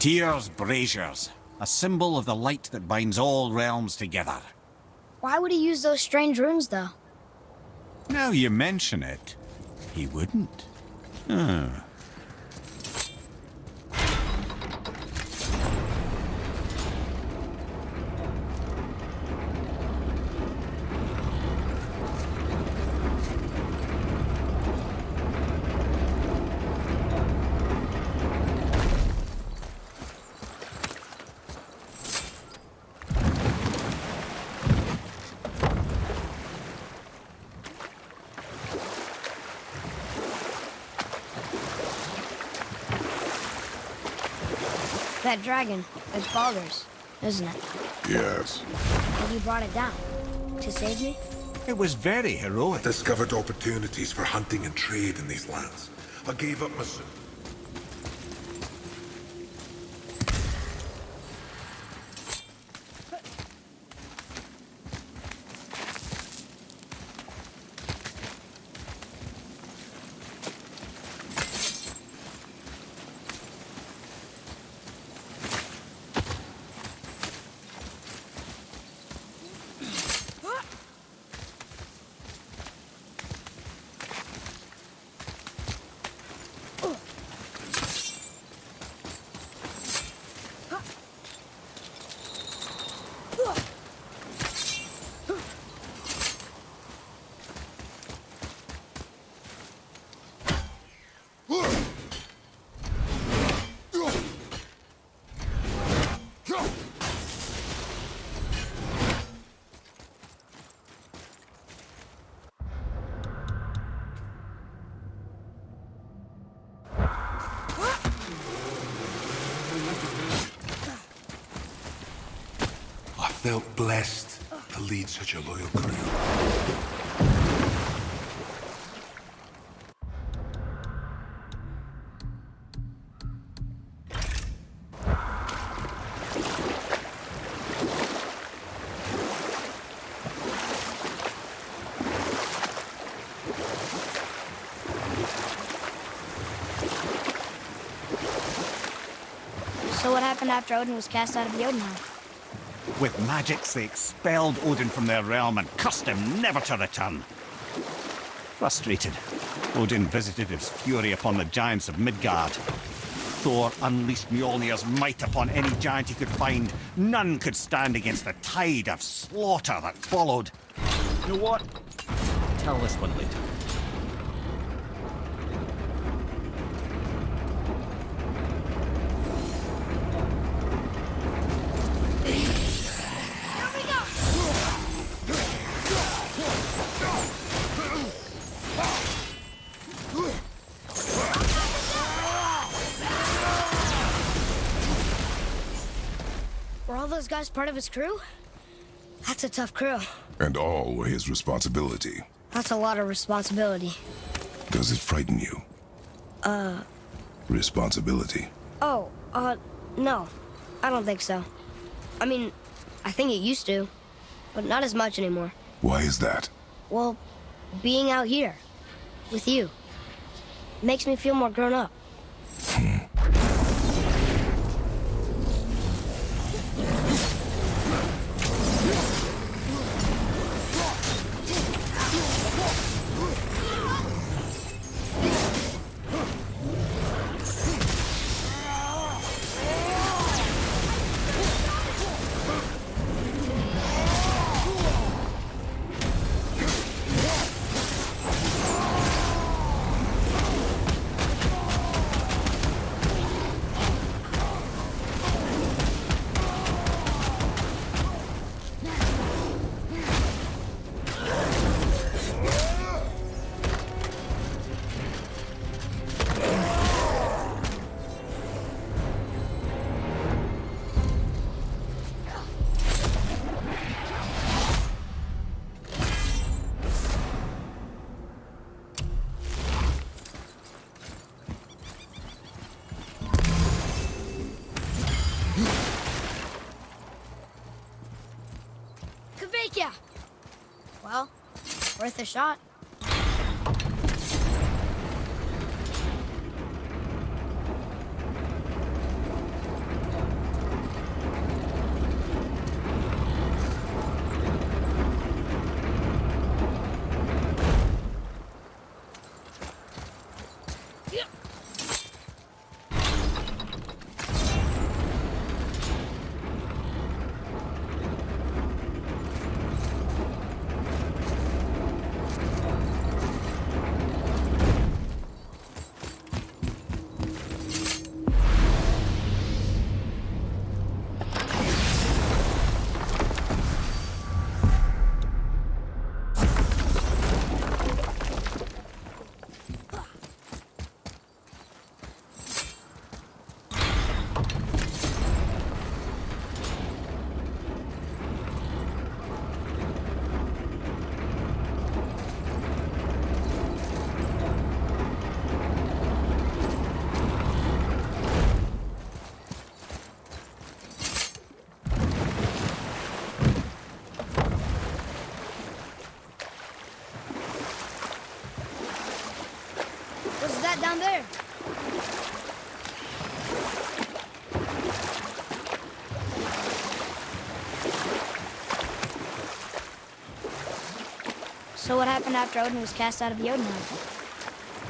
Tyr's braziers, a symbol of the light that binds all realms together. Why would he use those strange runes, though? Now you mention it, he wouldn't. That dragon, it's Baldur's, isn't it? Yes. And you brought it down to save me? It was very heroic. Discovered opportunities for hunting and trade in these lands. I gave up my suit. I felt blessed to lead such a loyal crew. So what happened after Odin was cast out of the Jotunheim? With magics, they expelled Odin from their realm and cursed him never to return. Frustrated, Odin visited his fury upon the giants of Midgard. Thor unleashed Mjolnir's might upon any giant he could find. None could stand against the tide of slaughter that followed. You know what? Tell this one later. Were all those guys part of his crew? That's a tough crew. And all were his responsibility. That's a lot of responsibility. Does it frighten you? Responsibility. Oh, no. I don't think so. I mean, I think it used to, but not as much anymore. Why is that? Well, being out here, with you, makes me feel more grown up. Well, worth a shot. that down there? So what happened after Odin was cast out of Jotunheim?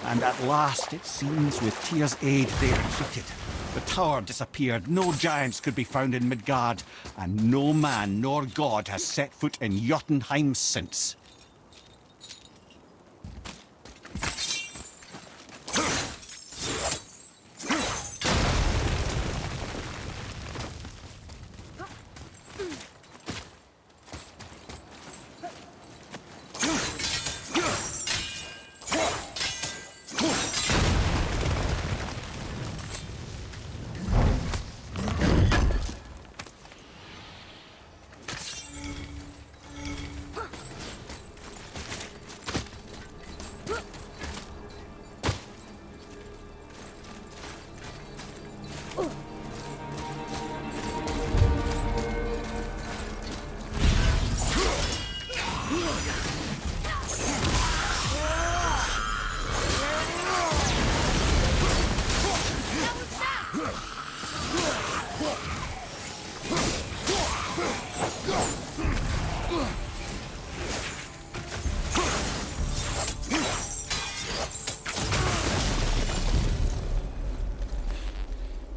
And at last, it seems, with Tyr's aid, they retreated. The tower disappeared, no giants could be found in Midgard, and no man nor god has set foot in Jotunheim since.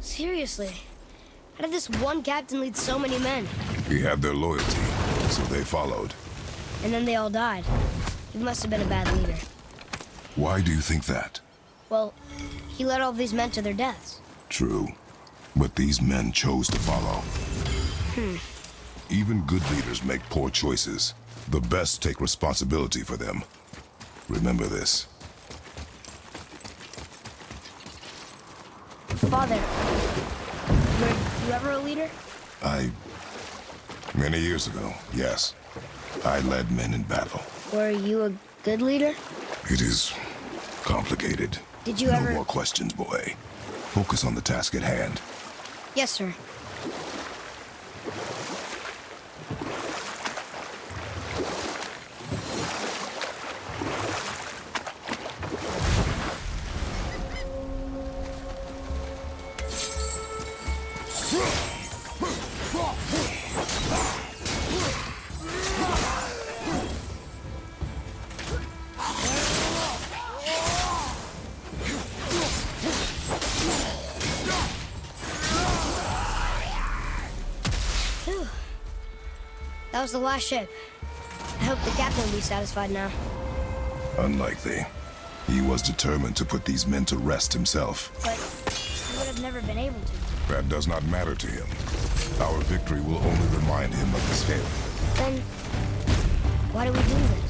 Seriously, how did this one captain lead so many men? He had their loyalty, so they followed. And then they all died. He must have been a bad leader. Why do you think that? Well, he led all these men to their deaths. True. But these men chose to follow. Even good leaders make poor choices. The best take responsibility for them. Remember this. Father, were you ever a leader? Many years ago, yes. I led men in battle. Were you a good leader? It is complicated. Did you No ever... more questions, boy. Focus on the task at hand. Yes, sir. That was the last ship. I hope the captain will be satisfied now. Unlikely. He was determined to put these men to rest himself. But he would have never been able to. That does not matter to him. Our victory will only remind him of his failure. Then, why do we do this?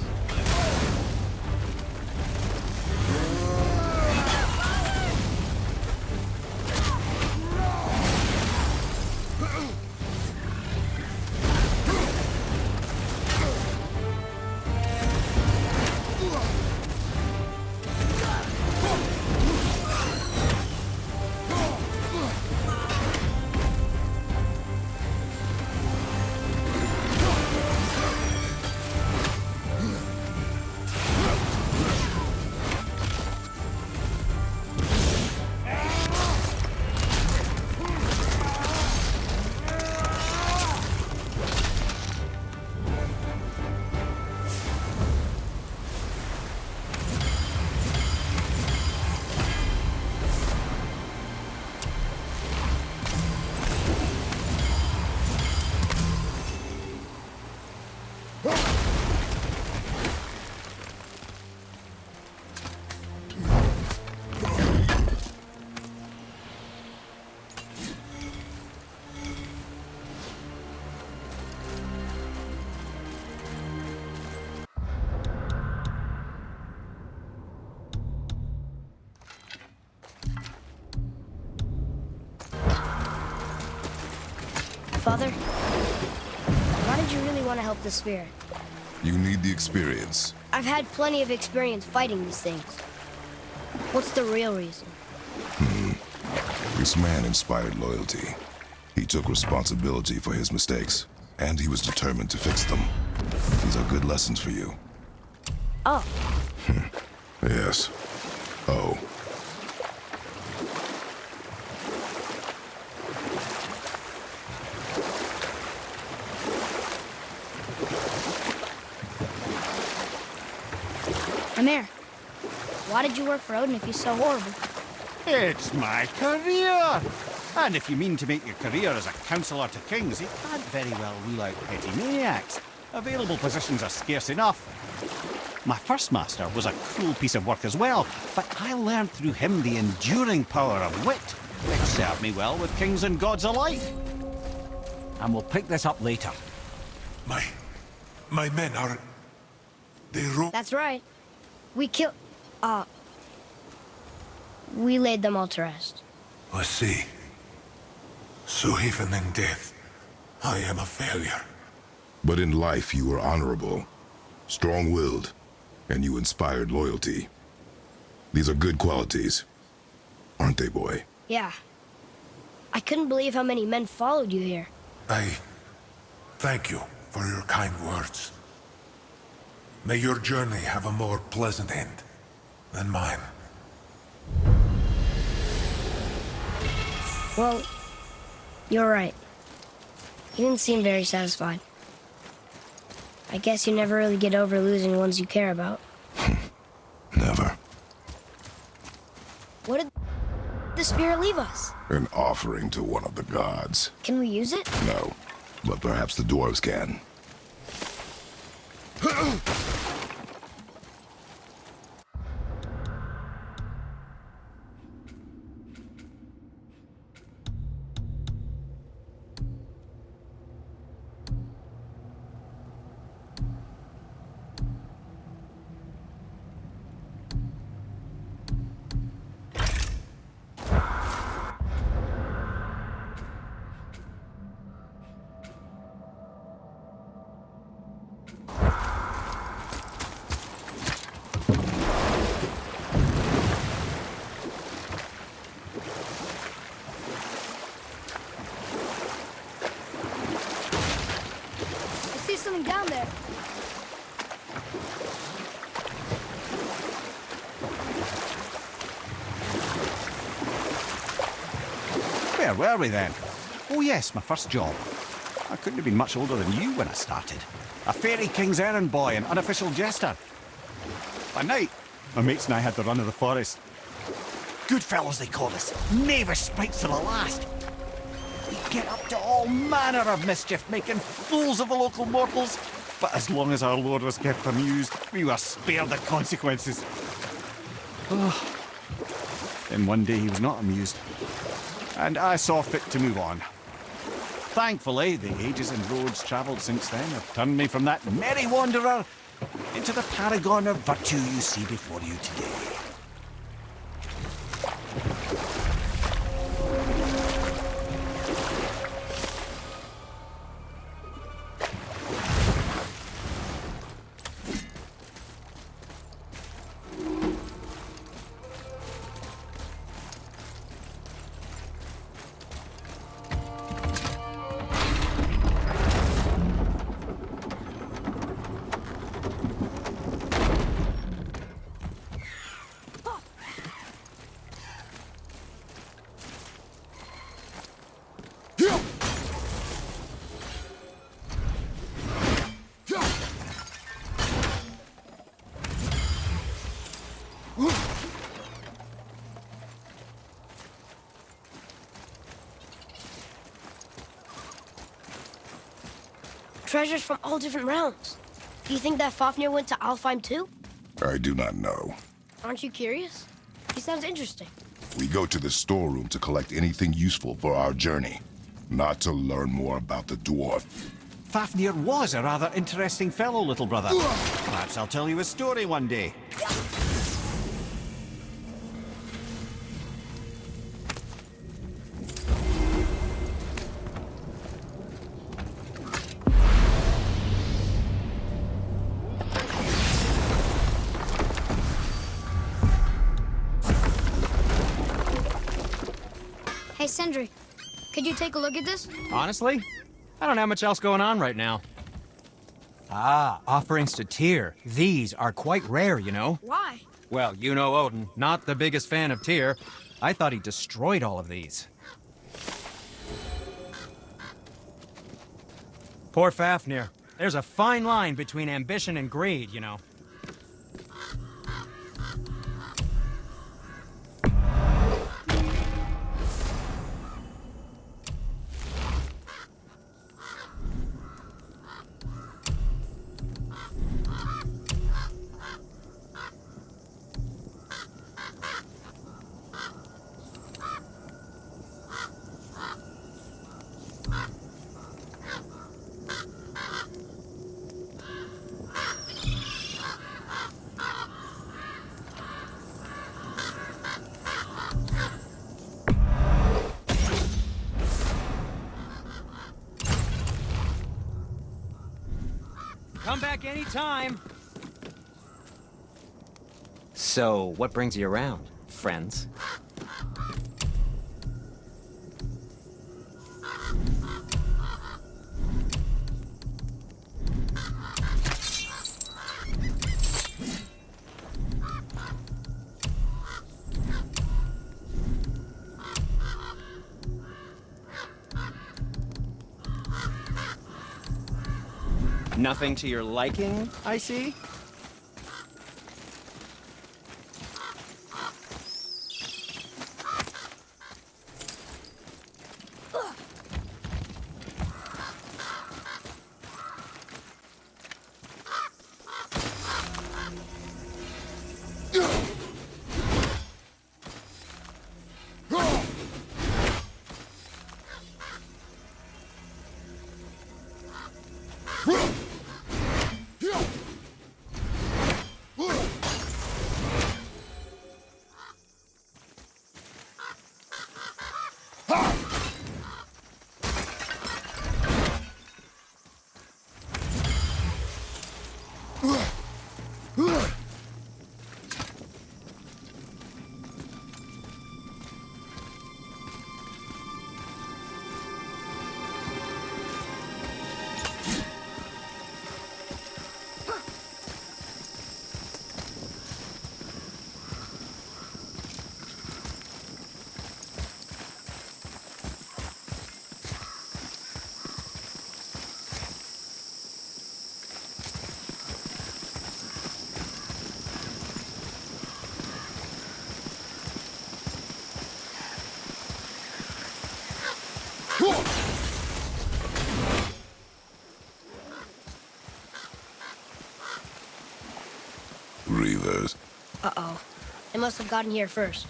Father, why did you really want to help the spirit? You need the experience. I've had plenty of experience fighting these things. What's the real reason? This man inspired loyalty. He took responsibility for his mistakes, and he was determined to fix them. These are good lessons for you. Oh, Yes. Oh, I'm here. Why did you work for Odin if he's so horrible? It's my career! And if you mean to make your career as a counsellor to kings, you can't very well rule out petty maniacs. Available positions are scarce enough. My first master was a cruel piece of work as well, but I learned through him the enduring power of wit, which served me well with kings and gods alike. And we'll pick this up later. My men are... They That's right. We laid them all to rest. I see. So even in death, I am a failure. But in life you were honorable, strong-willed, and you inspired loyalty. These are good qualities, aren't they, boy? Yeah. I couldn't believe how many men followed you here. I thank you for your kind words. May your journey have a more pleasant end than mine. Well, you're right. You didn't seem very satisfied. I guess you never really get over losing ones you care about. Never. What did the spirit leave us? An offering to one of the gods. Can we use it? No, but perhaps the dwarves can. Something down there. Where were we then? Oh yes, my first job. I couldn't have been much older than you when I started. A fairy king's errand boy and unofficial jester. By night, my mates and I had the run of the forest. Good fellows they called us. Knavish sprites to the last. We'd get up to all manner of mischief, making fools of the local mortals. But as long as our lord was kept amused, we were spared the consequences. Oh. Then one day he was not amused, and I saw fit to move on. Thankfully, the ages and roads travelled since then have turned me from that merry wanderer into the paragon of virtue you see before you today. Treasures from all different realms. Do you think that Fafnir went to Alfheim too? I do not know. Aren't you curious? He sounds interesting. We go to the storeroom to collect anything useful for our journey, not to learn more about the dwarf. Fafnir was a rather interesting fellow, little brother. Perhaps I'll tell you a story one day. Hey, Sindri, could you take a look at this? Honestly, I don't have much else going on right now. Ah, offerings to Tyr. These are quite rare, you know. Why? Well, you know Odin, not the biggest fan of Tyr. I thought he destroyed all of these. Poor Fafnir. There's a fine line between ambition and greed, you know. come back anytime. So, what brings you around, friends? Nothing to your liking, I see? Reavers. Uh-oh. They must have gotten here first.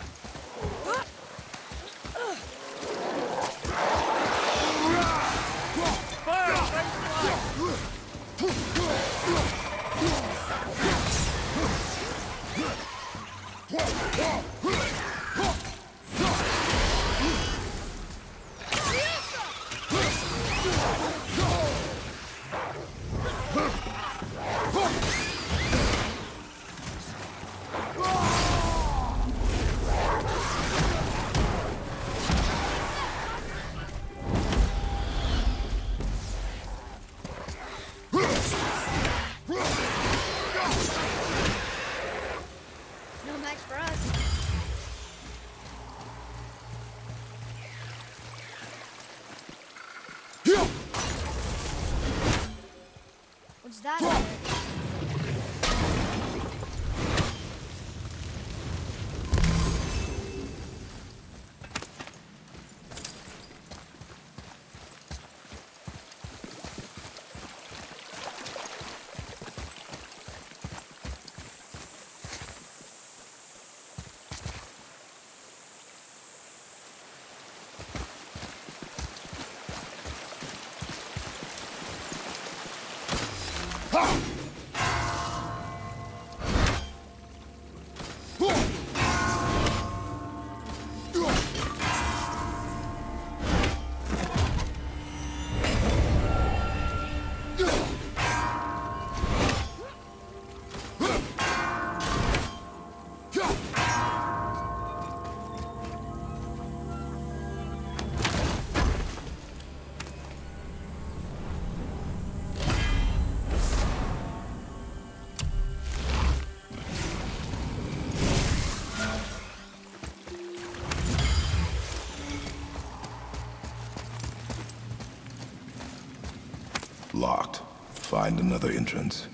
No match for us. What's that? Locked. Find another entrance.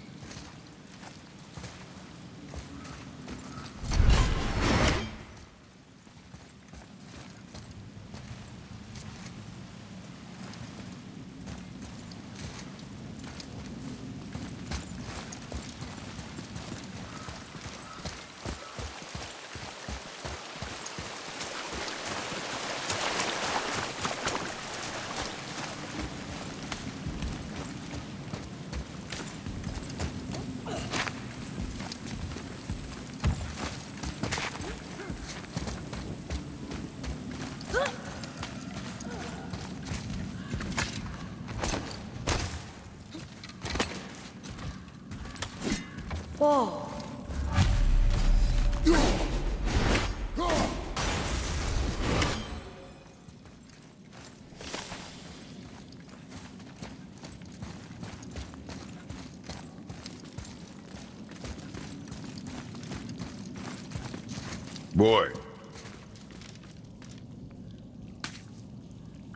Boy.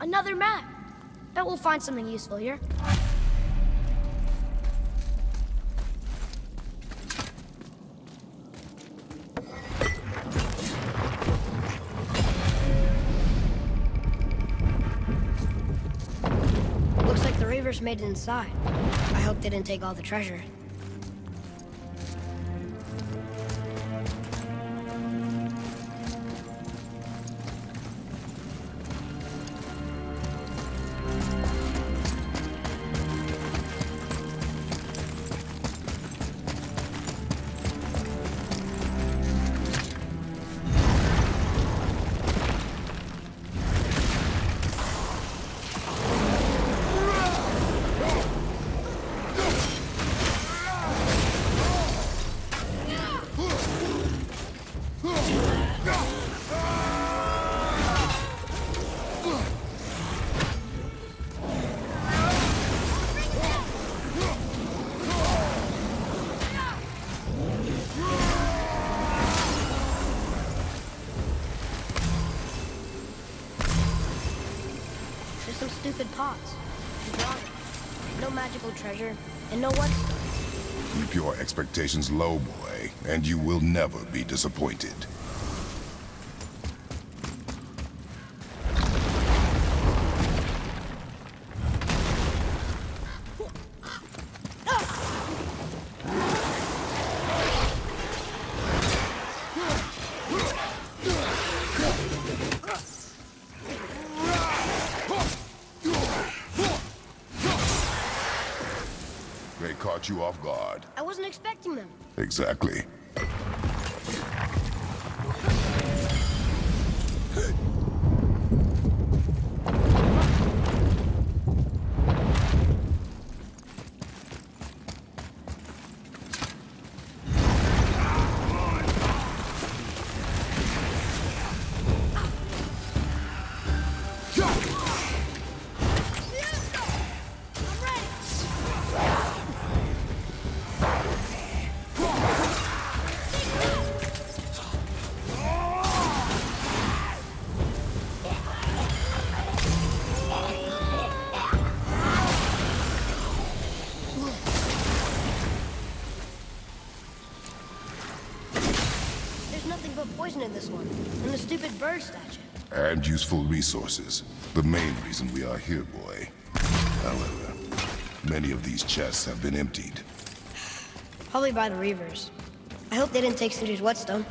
Another map. Bet we'll find something useful here. Looks like the Reavers made it inside. I hope they didn't take all the treasure. Some stupid pots. No magical treasure, and no what? Keep your expectations low, boy, and you will never be disappointed. They caught you off guard. I wasn't expecting them. Exactly. Poison in this one, and the stupid bird statue. And useful resources. The main reason we are here, boy. However, many of these chests have been emptied. Probably by the Reavers. I hope they didn't take Cinder's whetstone.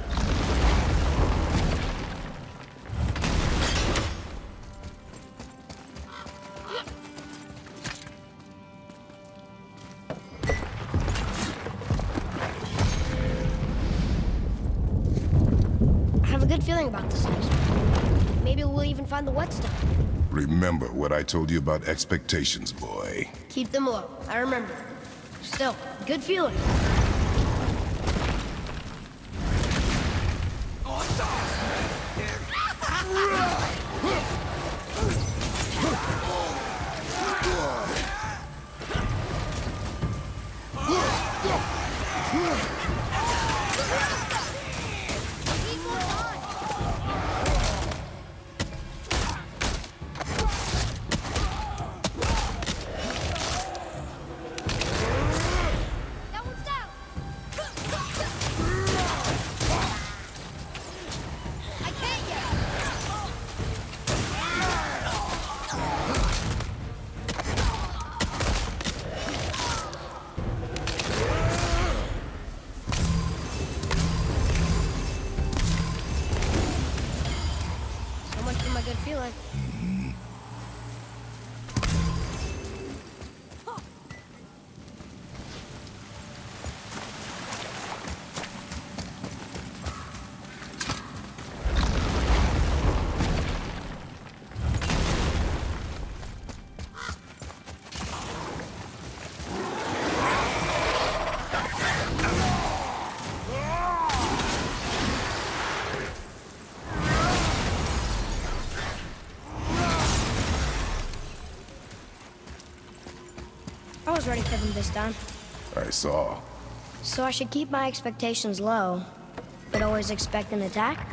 Good feeling about this next one. Maybe we'll even find the whetstone. Remember what I told you about expectations, boy. Keep them low. I remember. Still, good feeling. Good feeling. I was ready for them this time. I saw. So I should keep my expectations low. but always expect an attack?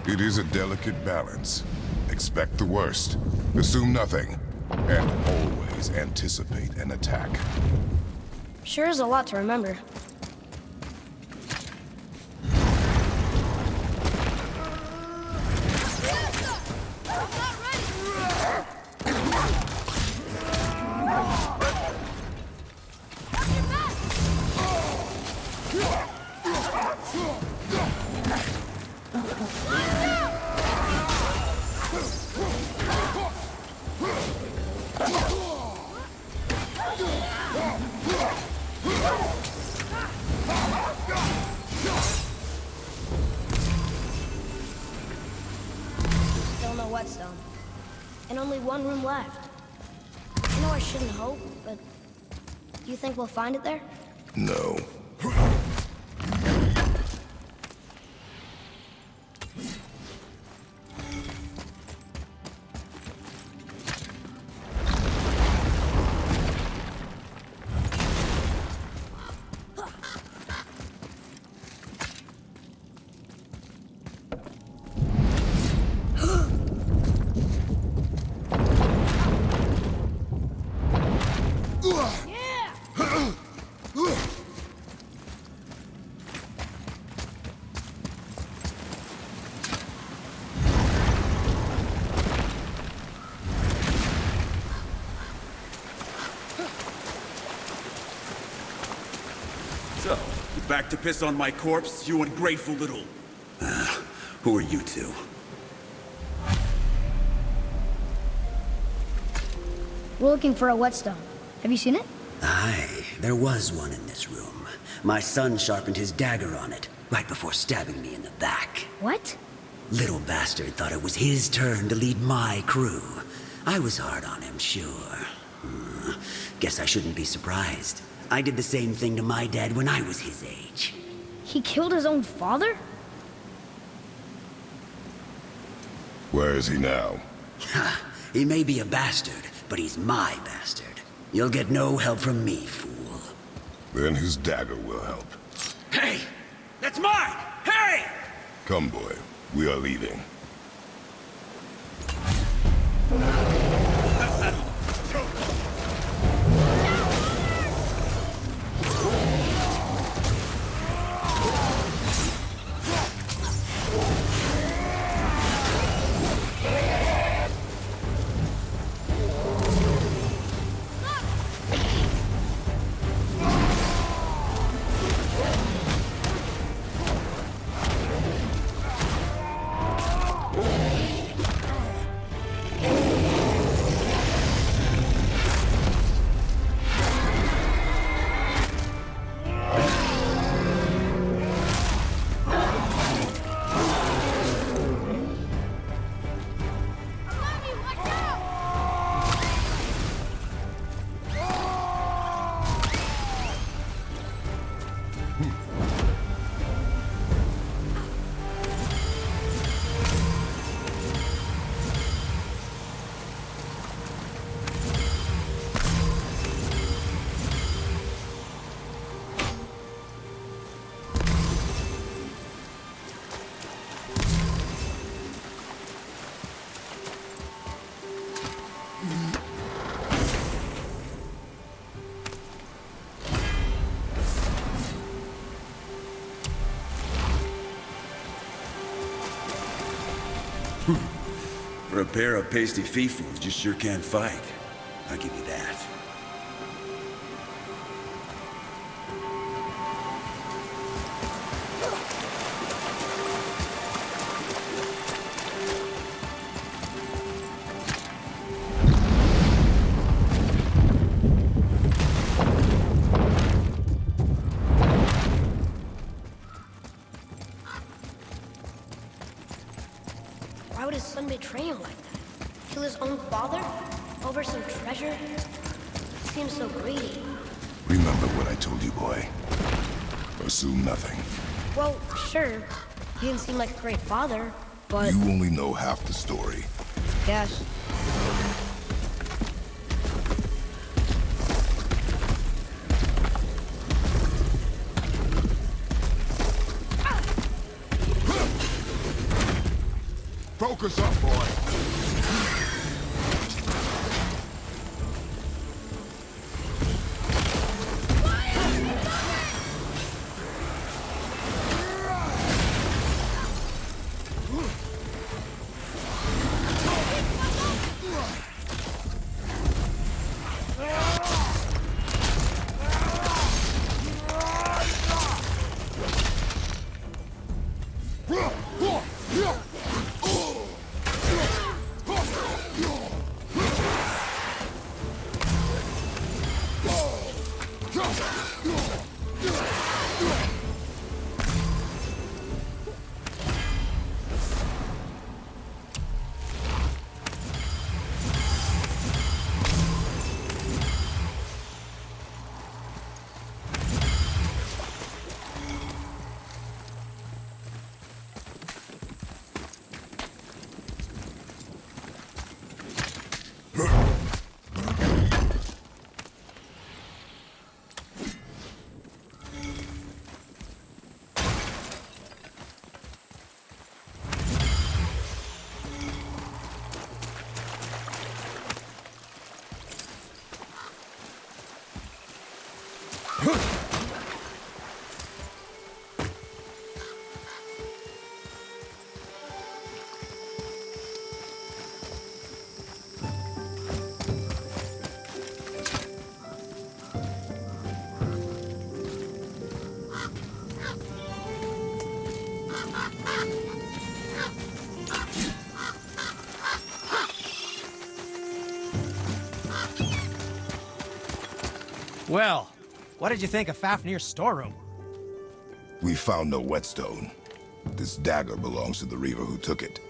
It is a delicate balance. Expect the worst, assume nothing, and always anticipate an attack. Sure is a lot to remember. Still no whetstone. And only one room left. I know I shouldn't hope, but do you think we'll find it there? No. So, you back to piss on my corpse, you ungrateful little... who are you two? We're looking for a whetstone. Have you seen it? Aye, there was one in this room. My son sharpened his dagger on it, right before stabbing me in the back. What? Little bastard thought it was his turn to lead my crew. I was hard on him, sure. Guess I shouldn't be surprised. I did the same thing to my dad when I was his age. He killed his own father? Where is he now? Ha! He may be a bastard, but he's my bastard. You'll get no help from me, fool. Then his dagger will help. Hey! That's mine! Hey! Come, boy. We are leaving. For a pair of pasty fee-fools, you sure can't fight. I'll give you that. Why would his son betray him like that? Kill his own father? Over some treasure? Seems so greedy. Remember what I told you, boy. Assume nothing. Well, sure. He didn't seem like a great father, but... You only know half the story. Yes. Focus up, boy. Well, what did you think of Fafnir's storeroom? We found no whetstone. This dagger belongs to the Reaver who took it.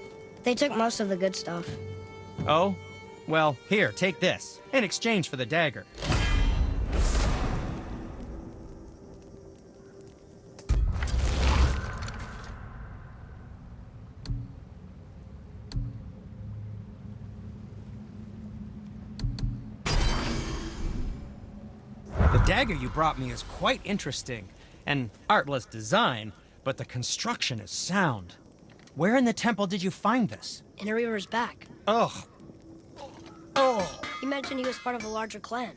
They took most of the good stuff. Oh? Well, here, take this, in exchange for the dagger. The dagger you brought me is quite interesting. An artless design, but the construction is sound. Where in the temple did you find this? In a Reaver's back. Ugh. Oh. He mentioned he was part of a larger clan.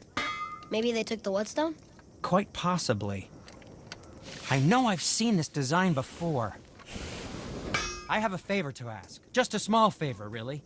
Maybe they took the whetstone? Quite possibly. I know I've seen this design before. I have a favor to ask. Just a small favor, really.